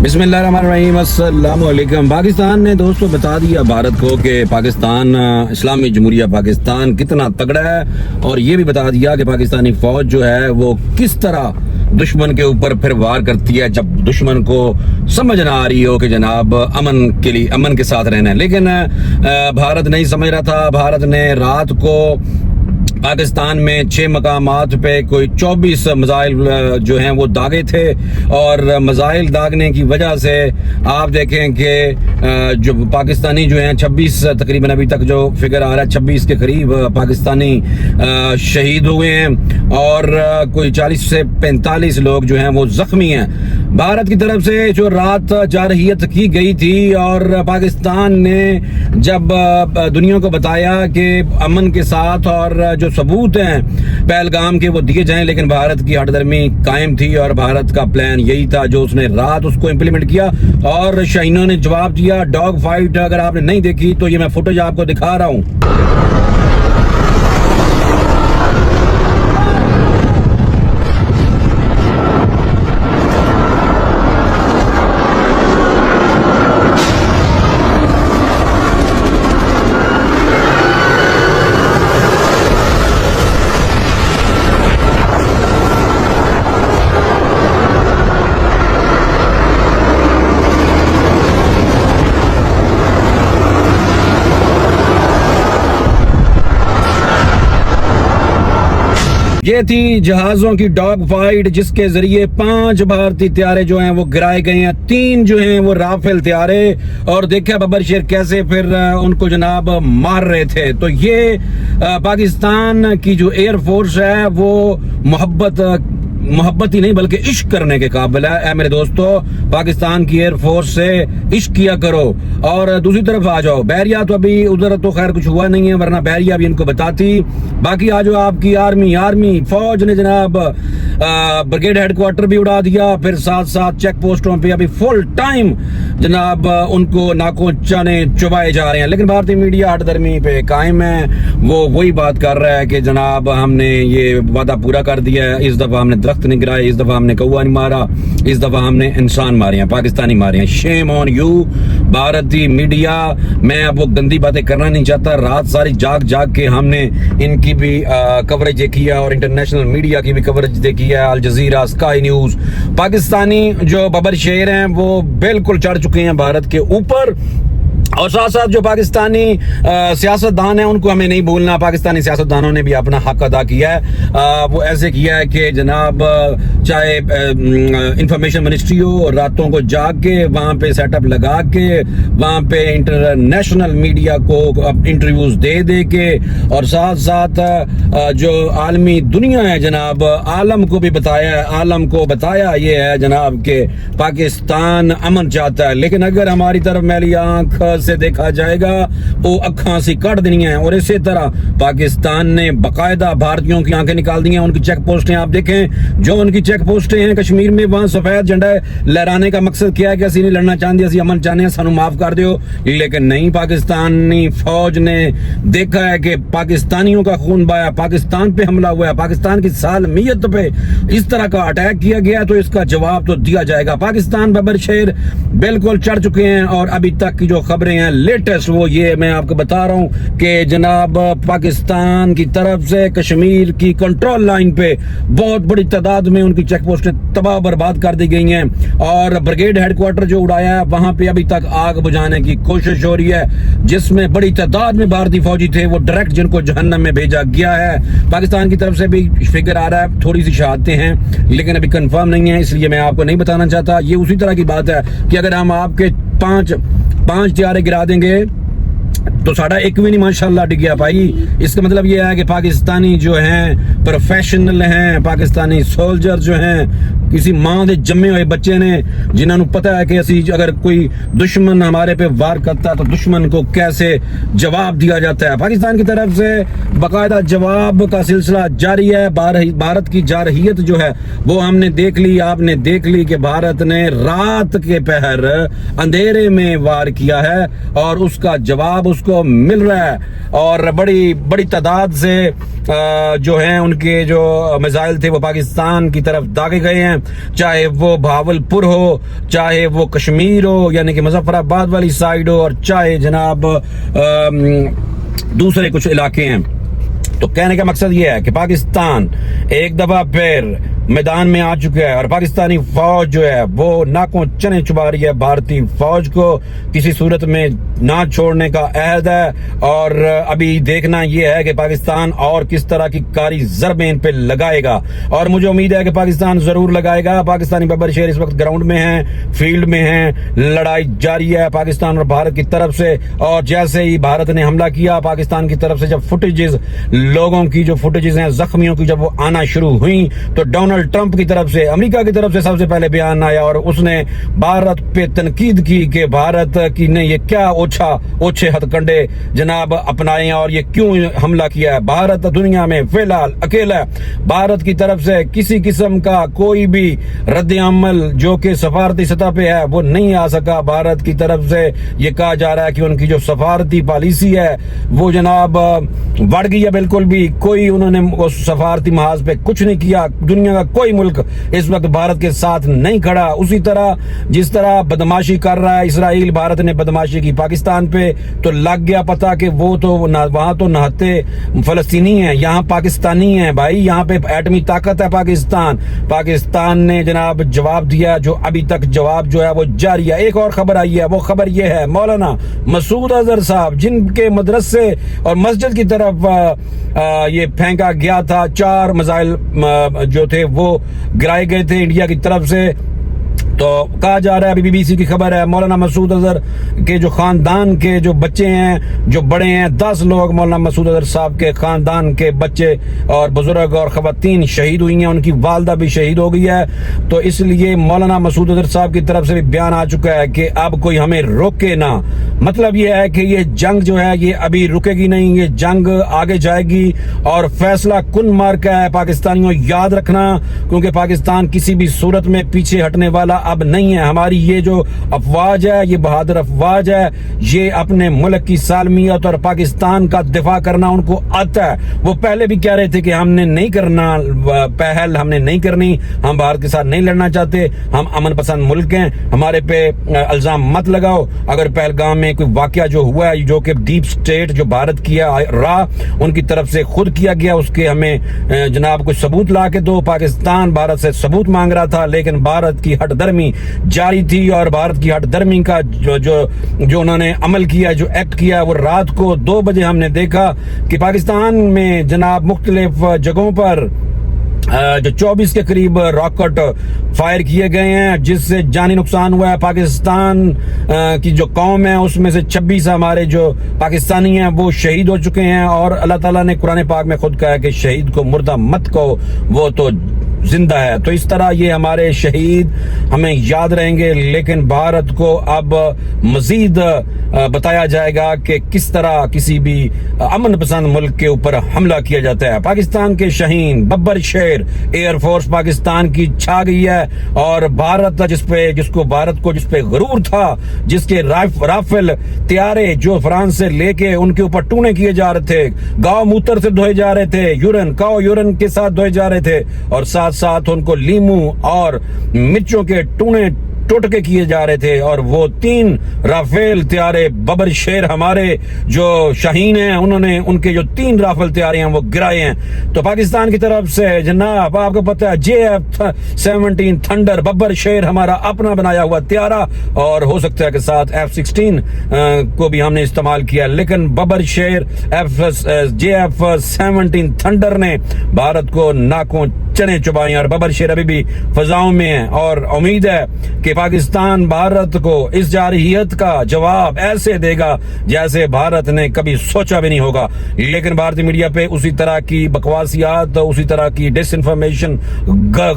بسم اللہ الرحمن الرحیم، السلام علیکم۔ پاکستان نے دوستو بتا دیا بھارت کو کہ پاکستان اسلامی جمہوریہ پاکستان کتنا تگڑا ہے، اور یہ بھی بتا دیا کہ پاکستانی فوج جو ہے وہ کس طرح دشمن کے اوپر پھر وار کرتی ہے جب دشمن کو سمجھ نہ آ رہی ہو کہ جناب امن کے ساتھ رہنا ہے۔ لیکن بھارت نہیں سمجھ رہا تھا۔ بھارت نے رات کو پاکستان میں 6 مقامات پہ کوئی 24 میزائل جو ہیں وہ داغے تھے، اور میزائل داغنے کی وجہ سے آپ دیکھیں کہ جو پاکستانی جو ہیں 26 تقریباً ابھی تک جو فگر آ رہا ہے 26 کے قریب پاکستانی شہید ہوئے ہیں، اور کوئی 40 سے 45 لوگ جو ہیں وہ زخمی ہیں۔ بھارت کی طرف سے جو رات جارحیت کی گئی تھی، اور پاکستان نے جب دنیا کو بتایا کہ امن کے ساتھ اور جو ثبوت ہیں پہلگام کے وہ دیے جائیں، لیکن بھارت کی ہٹ درمی قائم تھی، اور بھارت کا پلان یہی تھا جو اس نے رات اس کو امپلیمنٹ کیا، اور شاہینوں نے جواب دیا۔ ڈاگ فائٹ اگر آپ نے نہیں دیکھی تو یہ میں فوٹوج آپ کو دکھا رہا ہوں۔ یہ تھی جہازوں کی ڈاگ فائٹ، جس کے ذریعے 5 بھارتی طیارے جو ہیں وہ گرائے گئے ہیں، 3 جو ہیں وہ رافیل طیارے، اور دیکھا ببر شیر کیسے پھر ان کو جناب مار رہے تھے۔ تو یہ پاکستان کی جو ایئر فورس ہے وہ محبت ہی نہیں بلکہ عشق کرنے کے قابل ہے۔ اے میرے دوستو، پاکستان کی ایئر فورس سے عشق کیا کرو۔ اور دوسری طرف آ جاؤ، بحریہ تو ابھی ادھر تو خیر کچھ ہوا نہیں ہے، ورنہ بحریہ بھی ان کو بتاتی۔ باقی آ جاؤ آپ کی آرمی فوج نے جناب بریگیڈ ہیڈ کوارٹر بھی اڑا دیا، پھر ساتھ ساتھ چیک پوسٹوں پہ ابھی فل ٹائم جناب ان کو ناکوں چانے چبائے جا رہے ہیں۔ لیکن بھارتی میڈیا ہٹ درمی پہ قائم ہے، وہ وہی بات کر رہا ہے کہ جناب ہم نے یہ وعدہ پورا کر دیا ہے، اس دفعہ ہم نے درخت نہیں گرائے، اس دفعہ ہم نے کوا نہیں مارا، اس دفعہ ہم نے انسان مارے ہیں، پاکستانی مارے ہیں۔ شیم آن یو بھارتی میڈیا۔ میں اب وہ گندی باتیں کرنا نہیں چاہتا، رات ساری جاگ کے ہم نے ان کی بھی کوریج دیکھی ہے، اور انٹرنیشنل میڈیا کی بھی کوریج دیکھی ہے، الجزیرہ، اسکائی نیوز۔ پاکستانی جو ببر شیر ہیں وہ بالکل چڑھ چکے ہیں بھارت کے اوپر، اور ساتھ ساتھ جو پاکستانی سیاستدان ہیں ان کو ہمیں نہیں بھولنا۔ پاکستانی سیاستدانوں نے بھی اپنا حق ادا کیا ہے۔ وہ ایسے کیا ہے کہ جناب چاہے انفارمیشن منسٹری ہو، راتوں کو جاگ کے وہاں پہ سیٹ اپ لگا کے وہاں پہ انٹرنیشنل میڈیا کو انٹرویوز دے کے، اور ساتھ ساتھ جو عالمی دنیا ہے جناب عالم کو بھی بتایا یہ ہے جناب کہ پاکستان امن چاہتا ہے۔ لیکن اگر ہماری طرف میلی آنکھ سے دیکھا جائے گا وہ اکھاں سی کٹ دنی ہیں، اور اسی طرح پاکستان نے باقاعدہ بھارتیوں کی آنکھیں نکال دی ہیں۔ ان کی چیک پوسٹیں آپ دیکھیں، جو ان کی چیک پوسٹیں ہیں کشمیر میں، وہاں سفید جھنڈا لہرانے کا مقصد کیا ہے کہ اسی نہیں لڑنا چاہتے، اسی امن چاہتے ہیں، سانو معاف کر دیو۔ لیکن نہیں، پاکستانی فوج نے دیکھا ہے کہ پاکستانیوں کا خون بہایا، پاکستان پہ حملہ ہوا ہے، پاکستان کی سالمیت پہ اس طرح کا اٹیک کیا گیا، تو اس کا جواب تو دیا جائے گا۔ پاکستان ببر شیر بالکل چڑھ چکے ہیں، اور ابھی تک کی جو خبریں ہیں لیٹسٹ وہ یہ میں آپ کو بتا رہا ہوں کہ جناب پاکستان کی طرف سے کشمیر کی کنٹرول لائن پہ بہت بڑی تعداد میں ان کی چیک پوسٹیں تباہ برباد کر دی گئی ہیں، اور بریگیڈ ہیڈ کوارٹر جو اڑایا ہے وہاں پہ ابھی تک آگ بجھانے کی کوشش ہو رہی ہے، جس میں بڑی تعداد میں بھارتی فوجی تھے، وہ ڈائریکٹ جن کو جہنم میں بھیجا گیا ہے۔ پاکستان کی طرف سے بھی فگر آ رہا ہے، تھوڑی سی شہادتیں ہیں لیکن ابھی کنفرم نہیں ہے، اس لیے میں آپ کو نہیں بتانا چاہتا۔ یہ اسی طرح کی بات ہے کہ اگر ہم آپ کے 5 طیارے گرا دیں گے تو ساڑھا ایک بھی نہیں ماشاءاللہ ڈگ گیا بھائی۔ اس کا مطلب یہ ہے کہ پاکستانی جو ہیں پروفیشنل ہیں، پاکستانی سولجر جو ہیں، کسی ماں دے جمے ہوئے بچے نے، جنہوں پتہ ہے کہ اگر کوئی دشمن ہمارے پہ وار کرتا ہے تو دشمن کو کیسے جواب دیا جاتا ہے۔ پاکستان کی طرف سے باقاعدہ جواب کا سلسلہ جاری ہے۔ بھارت کی جارحیت جو ہے وہ ہم نے دیکھ لی، آپ نے دیکھ لی کہ بھارت نے رات کے پہر اندھیرے میں وار کیا ہے، اور اس کا جواب اس کو مل رہا ہے، اور بڑی تعداد سے جو ہیں ان کے جو میزائل تھے وہ پاکستان کی طرف داغے گئے ہیں، چاہے وہ بھاول پور ہو، چاہے وہ کشمیر ہو یعنی کہ مظفر آباد والی سائیڈ ہو، اور چاہے جناب دوسرے کچھ علاقے ہیں۔ تو کہنے کا مقصد یہ ہے کہ پاکستان ایک دفعہ پھر میدان میں آ چکا ہے، اور پاکستانی فوج جو ہے وہ ناکوں چنے چبا رہی ہے بھارتی فوج کو، کسی صورت میں نہ چھوڑنے کا عہد ہے۔ اور ابھی دیکھنا یہ ہے کہ پاکستان اور کس طرح کی کاری ضربیں ان پہ لگائے گا، اور مجھے امید ہے کہ پاکستان ضرور لگائے گا۔ پاکستانی ببر شیر اس وقت گراؤنڈ میں ہیں، فیلڈ میں ہیں، لڑائی جاری ہے پاکستان اور بھارت کی طرف سے۔ اور جیسے ہی بھارت نے حملہ کیا پاکستان کی طرف سے، جب فوٹیجز لوگوں کی جو فوٹیجز ہیں زخمیوں کی جب وہ آنا شروع ہوئیں، تو ڈونلڈ ٹرمپ کی طرف سے، امریکہ کی طرف سے سب سے پہلے بیان آیا اور اس نے بھارت پہ تنقید کی کہ بھارت کی نے یہ کیا اوچھے ہتھ کنڈے جناب اپنائے اور یہ کیوں حملہ کیا ہے۔ بھارت دنیا میں فی الحال اکیلا ہے، بھارت کی طرف سے کسی قسم کا کوئی بھی رد عمل جو کہ سفارتی سطح پہ ہے وہ نہیں آ سکا۔ بھارت کی طرف سے یہ کہا جا رہا ہے کہ ان کی جو سفارتی پالیسی ہے وہ جناب بڑھ گئی ہے، بالکل بھی کوئی انہوں نے اس سفارتی محاذ پہ کچھ نہیں کیا۔ دنیا کا کوئی ملک اس وقت بھارت کے ساتھ نہیں کھڑا۔ اسی طرح جس طرح بدماشی کر رہا ہے اسرائیل، بھارت نے بدماشی کی پاکستان پہ، تو لگ گیا پتا کہ وہ تو وہاں تو نہتے فلسطینی ہیں، یہاں پاکستانی ہیں بھائی، یہاں پہ ایٹمی طاقت ہے پاکستان نے جناب جواب دیا، جو ابھی تک جواب جو ہے وہ جاری ہے۔ ایک اور خبر آئی ہے، وہ خبر یہ ہے مولانا مسعود اظہر صاحب جن کے مدرسے اور مسجد کی طرف یہ پھینکا گیا تھا، 4 میزائل جو تھے وہ گرائے گئے تھے انڈیا کی طرف سے، تو کہا جا رہا ہے، ابھی BBC کی خبر ہے، مولانا مسعود اظہر کے جو خاندان کے جو بچے ہیں جو بڑے ہیں 10 لوگ مولانا مسعود اظہر صاحب کے خاندان کے بچے اور بزرگ اور خواتین شہید ہوئی ہیں، ان کی والدہ بھی شہید ہو گئی ہے۔ تو اس لیے مولانا مسعود اظہر صاحب کی طرف سے بھی بیان آ چکا ہے کہ اب کوئی ہمیں روکے نہ، مطلب یہ ہے کہ یہ جنگ جو ہے یہ ابھی رکے گی نہیں، یہ جنگ آگے جائے گی اور فیصلہ کن مارکا ہے۔ پاکستانیوں یاد رکھنا، کیونکہ پاکستان کسی بھی صورت میں پیچھے ہٹنے والا اب نہیں ہے۔ ہماری یہ جو افواج ہے، یہ بہادر افواج ہے، یہ اپنے ملک کی سالمیت اور پاکستان کا دفاع کرنا ان کو آتا ہے۔ وہ پہلے بھی کہہ رہے تھے کہ ہم نے نہیں کرنا پہل، ہم نے نہیں کرنی، ہم بھارت کے ساتھ نہیں لڑنا چاہتے، ہم امن پسند ملک ہیں، ہمارے پہ الزام مت لگاؤ۔ اگر پہلگام میں کوئی واقعہ جو ہوا ہے جو کہ ڈیپ سٹیٹ جو بھارت کیا رہا ان کی طرف سے خود کیا گیا، اس کے ہمیں جناب کچھ ثبوت لا کے دو۔ پاکستان بھارت سے ثبوت مانگ رہا تھا، لیکن بھارت کی ہٹ درمی جاری تھی، اور بھارت کی ہٹ درمی کا جو انہوں نے عمل کیا، جو ایکٹ کیا، وہ رات کو 2 بجے ہم نے دیکھا کہ پاکستان میں جناب مختلف جگہوں پر جو 24 کے قریب راکٹ فائر کیے گئے ہیں، جس سے جانی نقصان ہوا ہے۔ پاکستان کی جو قوم ہے اس میں سے 26 ہمارے جو پاکستانی ہیں وہ شہید ہو چکے ہیں، اور اللہ تعالیٰ نے قرآن پاک میں خود کہا ہے کہ شہید کو مردہ مت کہو، وہ تو زندہ ہے۔ تو اس طرح یہ ہمارے شہید ہمیں یاد رہیں گے، لیکن بھارت کو اب مزید بتایا جائے گا کہ کس طرح کسی بھی امن پسند ملک کے اوپر حملہ کیا جاتا ہے۔ پاکستان کے شہین ببر شیر ایئر فورس پاکستان کی چھا گئی ہے، اور بھارت جس پہ غرور تھا، جس کے رافل طیارے جو فرانس سے لے کے ان کے اوپر ٹونے کیے جا رہے تھے، گاؤں موتر سے دھوئے جا رہے تھے، یورین کے ساتھ دھوئے جا رہے تھے، اور ساتھ ان کو لیمو اور مرچوں کے ٹونے ٹوٹکے کیے جا رہے تھے، اور وہ 3 رافیل طیارے ببر شیر ہمارے جو شاہین ہیں انہوں نے ان کے جو 3 رافیل طیارے ہیں وہ گرائے ہیں۔ تو پاکستان کی طرف سے جناب آپ کو پتہ ہے JF-17 تھنڈر ببر شیر ہمارا اپنا بنایا ہوا طیارہ، اور ہو سکتا ہے کہ ساتھ F-16 کو بھی ہم نے استعمال کیا، لیکن ببر شیر JF-17 تھنڈر نے بھارت کو ناکوں چنے چبائیں، اور ببر شیر ابھی بھی فضاؤں میں ہیں، اور امید ہے کہ پاکستان بھارت کو اس جارحیت کا جواب ایسے دے گا جیسے بھارت نے کبھی سوچا بھی نہیں ہوگا۔ لیکن بھارتی میڈیا پہ اسی طرح کی بکواسیات، اسی طرح کی ڈس انفارمیشن،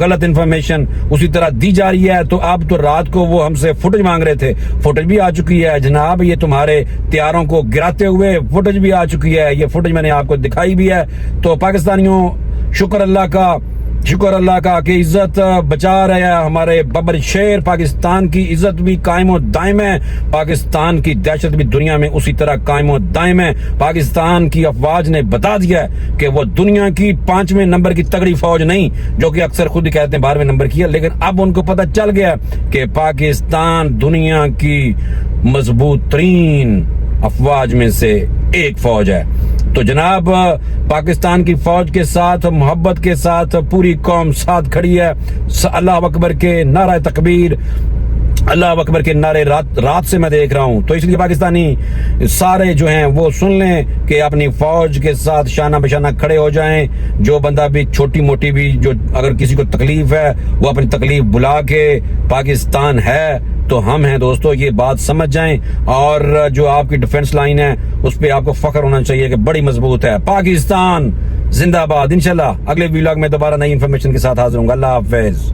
غلط انفارمیشن اسی طرح دی جا رہی ہے۔ تو اب تو رات کو وہ ہم سے فوٹیج مانگ رہے تھے، فوٹیج بھی آ چکی ہے جناب، یہ تمہارے طیاروں کو گراتے ہوئے فوٹیج بھی آ چکی ہے، یہ فوٹیج میں نے آپ کو دکھائی بھی ہے۔ تو پاکستانیوں شکر اللہ کا شکر اللہ کا کہ عزت بچا رہا ہے ہمارے ببر شیر. پاکستان کی عزت بھی قائم و دائم ہے, پاکستان کی دہشت بھی دنیا میں اسی طرح قائم و دائم ہے. پاکستان کی افواج نے بتا دیا ہے کہ وہ دنیا کی 5ویں نمبر کی تگڑی فوج نہیں, جو کہ اکثر خود ہی کہتے ہیں 12ویں نمبر کی ہے, لیکن اب ان کو پتہ چل گیا کہ پاکستان دنیا کی مضبوط ترین افواج میں سے ایک فوج ہے. تو جناب پاکستان کی فوج کے ساتھ محبت کے ساتھ پوری قوم ساتھ کھڑی ہے. اللہ اکبر کے نعرہ تکبیر, اللہ اکبر کے نعرے رات سے میں دیکھ رہا ہوں. تو اس لیے پاکستانی سارے جو ہیں وہ سن لیں کہ اپنی فوج کے ساتھ شانہ بشانہ کھڑے ہو جائیں. جو بندہ بھی چھوٹی موٹی بھی جو اگر کسی کو تکلیف ہے وہ اپنی تکلیف بلا کے پاکستان ہے تو ہم ہیں دوستو, یہ بات سمجھ جائیں. اور جو آپ کی ڈیفنس لائن ہے اس پہ آپ کو فخر ہونا چاہیے کہ بڑی مضبوط ہے. پاکستان زندہ باد. انشاءاللہ اگلے ویلاگ میں دوبارہ نئی انفارمیشن کے ساتھ حاضر ہوں گا. اللہ حافظ.